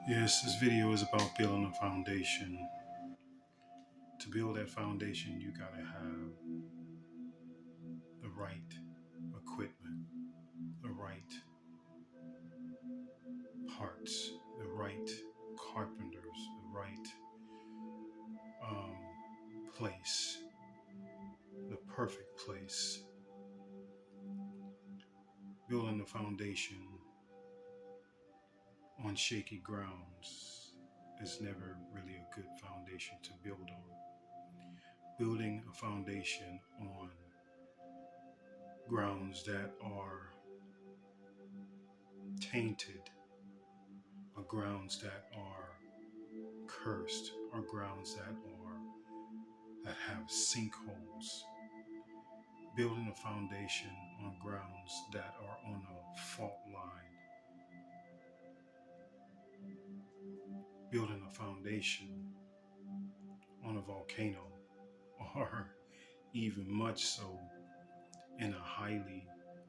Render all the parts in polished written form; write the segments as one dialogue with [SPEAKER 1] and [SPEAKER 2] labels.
[SPEAKER 1] Yes, this video is about building a foundation. To build that foundation, you gotta have the right equipment, the right parts, the right carpenters, the right place, the perfect place. Building a foundation on shaky grounds is never really a good foundation to build on. Building a foundation on grounds that are tainted, or grounds that are cursed, or grounds that have sinkholes. Building a foundation on grounds that are on a fault line. Building a foundation on a volcano, or even much so in a highly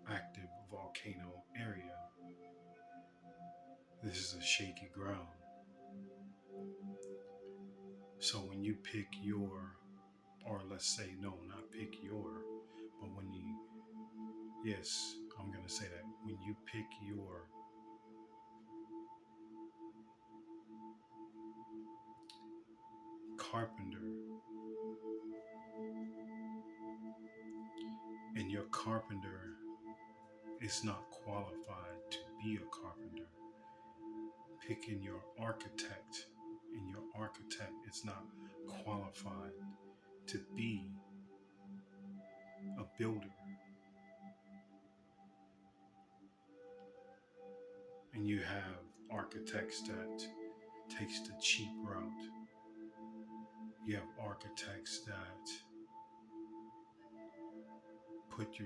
[SPEAKER 1] active volcano area. This is a shaky ground. So when you pick your, or let's say, no, not pick your, but when you, yes, I'm going to say that, when you pick your carpenter, and your carpenter is not qualified to be a carpenter, picking your architect, and your architect is not qualified to be a builder, and you have architects that takes the cheap route. You have architects that put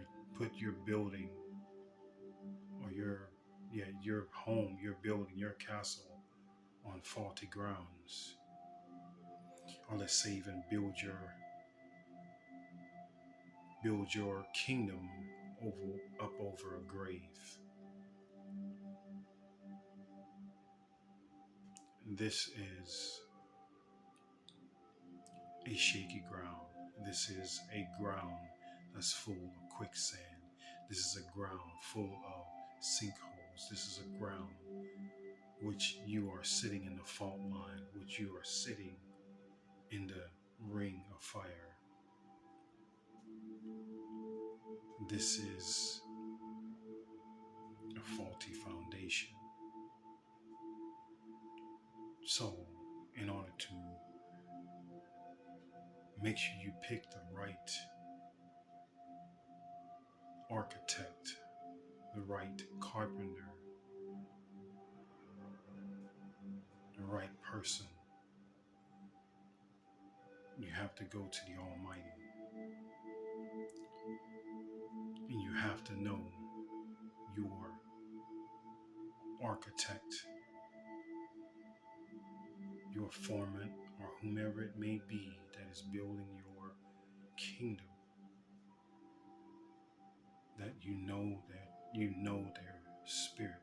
[SPEAKER 1] your building, or your home, your building, your castle on faulty grounds. Or let's say even build your kingdom up over a grave. This is a shaky ground. This is a ground that's full of quicksand. This is a ground full of sinkholes. This is a ground which you are sitting in the fault line, which you are sitting in the ring of fire. This is a faulty foundation. So, in order to make sure you pick the right architect, the right carpenter, the right person, you have to go to the Almighty. And you have to know your architect, your foreman, or whomever it may be that is building your kingdom, that you know their spirit.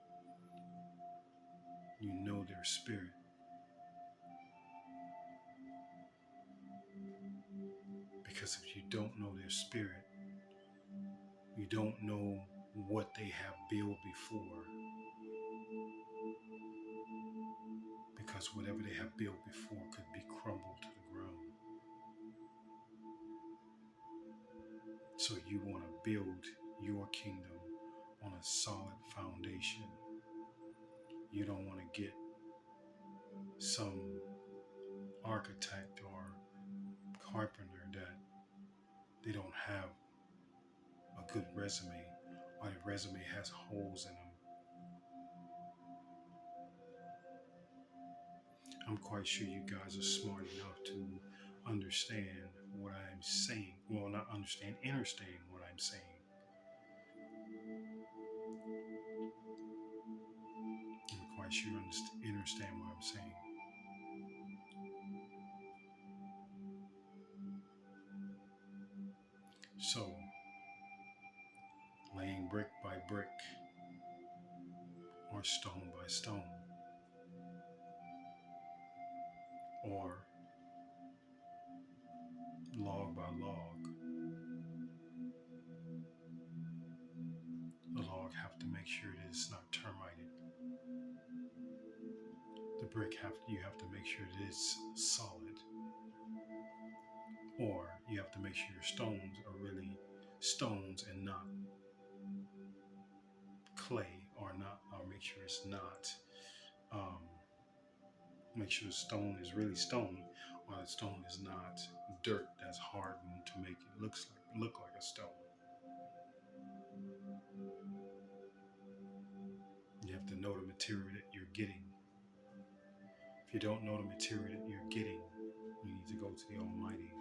[SPEAKER 1] You know their spirit. Because if you don't know their spirit, you don't know what they have built before. Because whatever they have built before could be crumbled to the ground. So you want to build your kingdom on a solid foundation. You don't want to get some architect or carpenter that they don't have a good resume, or the resume has holes in them. I'm quite sure you guys are smart enough to understand what I'm saying. Well, not understand, understand what I'm saying. I'm quite sure you understand what I'm saying. So, laying brick by brick, or stone by stone, or log by log. The log have to make sure that it's not termited. The brick you have to make sure that it's solid, or you have to make sure your stones are really stones and not clay, or make sure it's not. Um, Make sure the stone is really stone, or the stone is not dirt that's hardened to make it look like a stone. You have to know the material that you're getting. If you don't know the material that you're getting, you need to go to the Almighty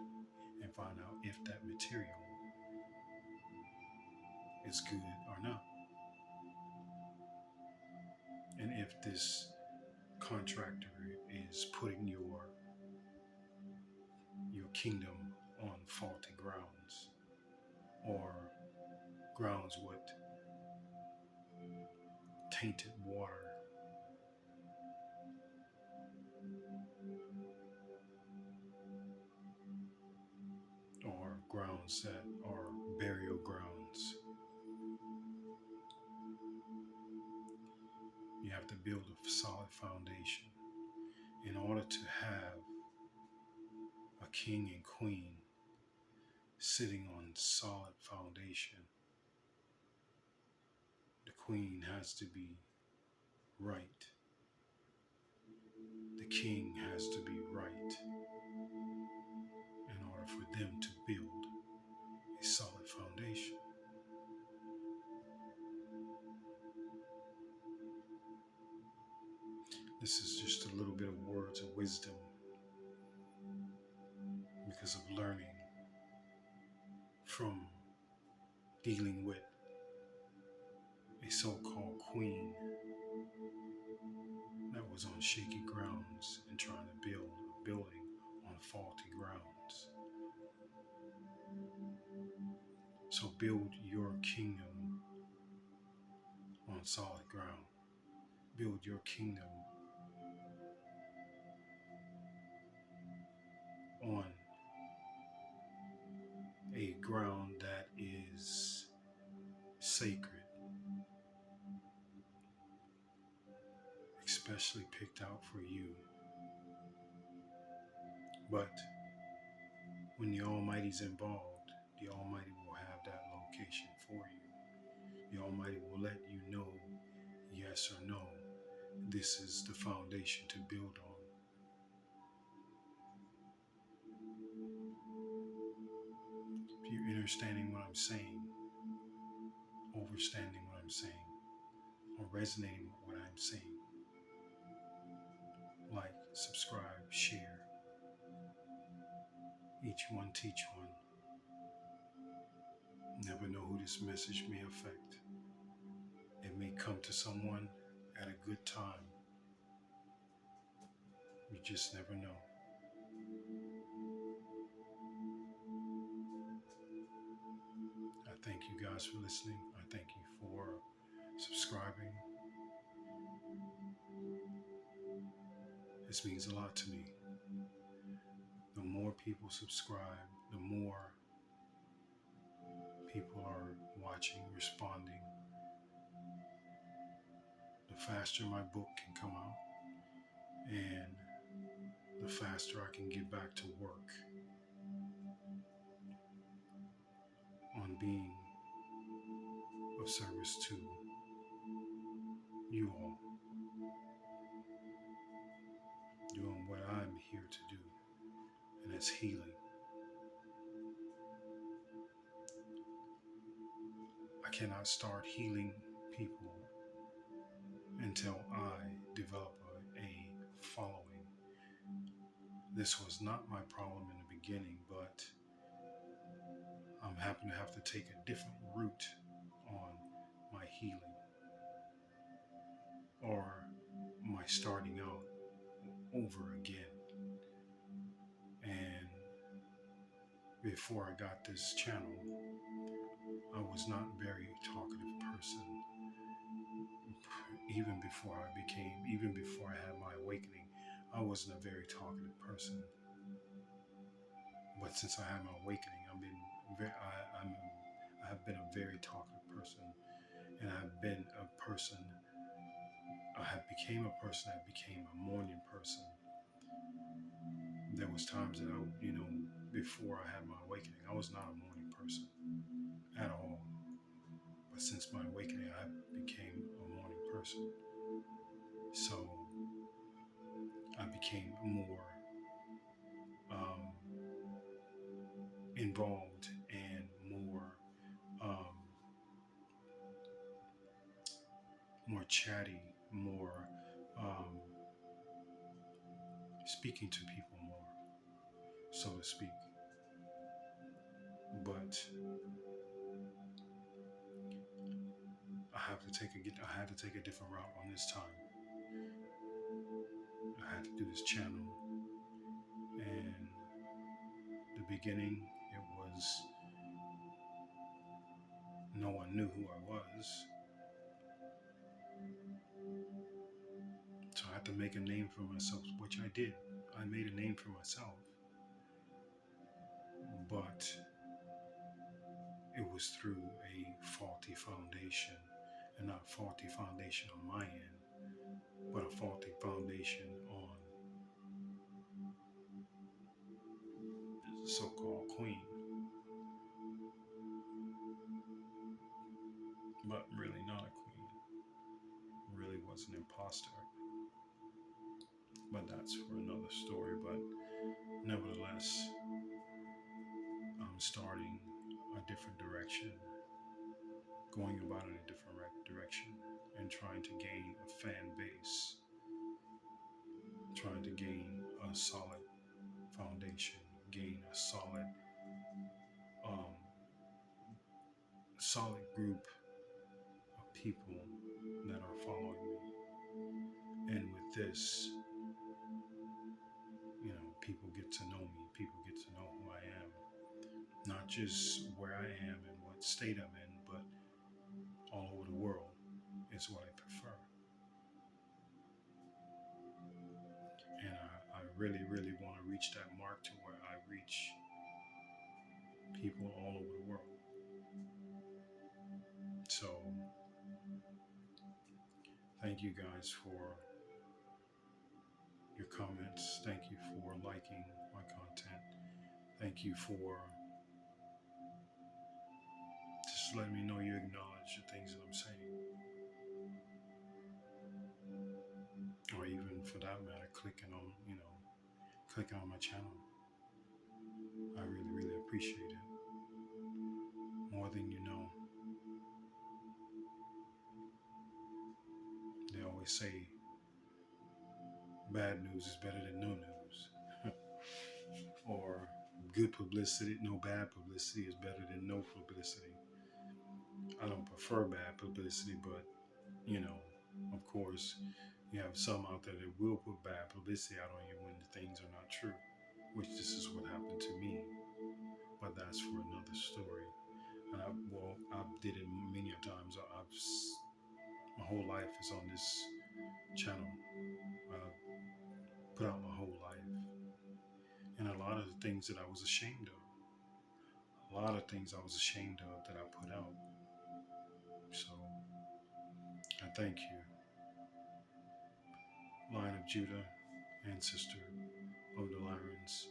[SPEAKER 1] and find out if that material is good or not. And if this contractor is putting your kingdom on faulty grounds, or grounds with tainted water, or grounds that are burial grounds. You have to build a solid foundation in order to have a king and queen sitting on solid foundation. The queen has to be right. The king has to be right in order for them to build a solid foundation. This is just a little bit of words of wisdom because of learning from dealing with a so-called queen that was on shaky grounds and trying to build a building on faulty grounds. So build your kingdom on solid ground. Build your kingdom on a ground that is sacred, especially picked out for you. But when the Almighty's involved, the Almighty will have that location for you. The Almighty will let you know, yes or no, this is the foundation to build on. If you're understanding what I'm saying, overstanding what I'm saying, or resonating with what I'm saying, like, subscribe, share. Each one teach one. Never know who this message may affect. It may come to someone at a good time. You just never know. I thank you guys for listening. I thank you for subscribing. This means a lot to me. The more people subscribe, the more people are watching, responding, the faster my book can come out, and the faster I can get back to work on being of service to you all, doing what I'm here to do, and that's healing. I cannot start healing people until I develop a following. This was not my problem in the beginning, but I'm happen to have to take a different route on my healing, or my starting out over again. And before I got this channel, I was not a very talkative person. Even before I had my awakening, I I wasn't a very talkative person, but since I had my awakening, I have been a very talkative person, and I've been a person. I have became a person that became a morning person. There was times that before I had my awakening, I was not a morning person at all. But since my awakening, I became a morning person. So I became more um, involved and um, more chatty, more um, speaking to people more, so to speak. But I had to take a different route on this time. I had to do this channel, and the beginning, it was no one knew who I was, so I had to make a name for myself, which I did. I made a name for myself, but it was through a faulty foundation, and not faulty foundation on my end, but a faulty foundation on the so-called queen, but really not a queen, really was an imposter. But that's for another story. But nevertheless, I'm starting a different direction, going about in a different direction, and trying to gain a fan base, trying to gain a solid foundation, gain a um, solid group of people that are following me. And with this, people get to know me, people get to know who I am, not just where I am and what state I'm in, but all over the world is what I prefer. And I really, really want to reach that mark to where I reach people all over the world. So, thank you guys for your comments. Thank you for liking my content. Thank you for just letting me know you acknowledge the things that I'm saying. Or even for that matter, clicking on my channel. I really, really appreciate it. More than you know. They always say bad news is better than no news. Or good publicity, no bad publicity is better than no publicity. I don't prefer bad publicity, but of course, you have some out there that will put bad publicity out on you when the things are not true, which this is what happened to me. But that's for another story. And I did it many times. My whole life is on this channel. Put out my whole life, and a lot of the things that I was ashamed of, that I put out. So I thank you, Lion of Judah, ancestor of the Lyrans.